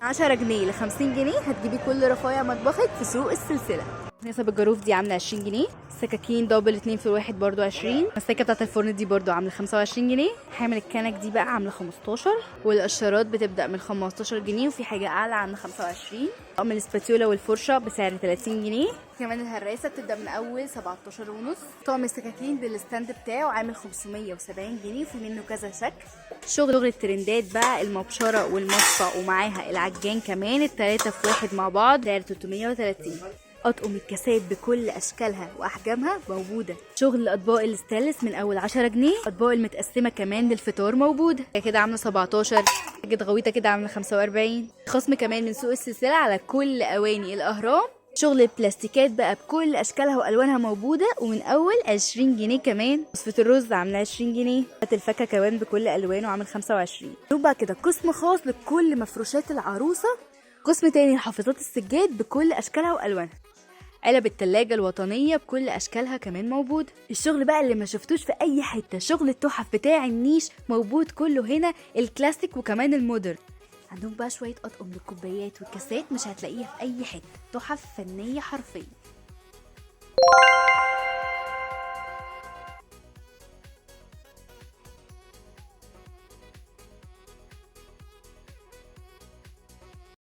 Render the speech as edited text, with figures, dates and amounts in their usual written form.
10 جنيه ل 50 جنيه هتجيبي كل رفايع مطبخك في سوق السلسله. نسب الجاروف دي عامله 20 جنيه. سكاكين دبل 2 في الواحد برضو 20. المساكه بتاعت الفرن دي برضو عامله 25 جنيه. حامل الكنك دي بقى عامله 15. والقشرات بتبدا من 15 جنيه وفي حاجه اعلى عامله 25. طقم الاسباتيولا والفرشه بسعر 30 جنيه. كمان الهراسه بتبدا من اول 17 ونص. طقم السكاكين بالستاند بتاعه عامل 570 جنيه وفي منه كذا شكل. شغل الترندات بقى المبشره والمصفى ومعاها العجان كمان التلاته في واحد مع بعض سعر 330. اطقم الكاسات بكل اشكالها واحجامها موجوده. شغل الاطباق الستانلس من اول 10 جنيه. اطباق المتقسمه كمان للفطار موجوده كده عامله 17. حاجه غويطه كده عامله 45. خصم كمان من سوق السلسله على كل اواني الاهرام. شغل البلاستيكات بقى بكل اشكالها والوانها موجوده ومن اول 20 جنيه كمان. وصفه الرز عامله 20 جنيه. الفاكهه كمان بكل الوانه عامل 25. يبقى كده قسم خاص لكل مفروشات العروسه. قسم تاني لحافظات السجاد بكل اشكالها والوانها. علب التلاجة الوطنية بكل أشكالها كمان موجود. الشغل بقى اللي ما شفتوش في أي حتة، شغل التحف بتاع النيش موجود كله هنا، الكلاسيك وكمان المودرن. عندهم بقى شوية أطقم للكوبايات والكاسات مش هتلاقيها في أي حتة، تحف فنية حرفيا.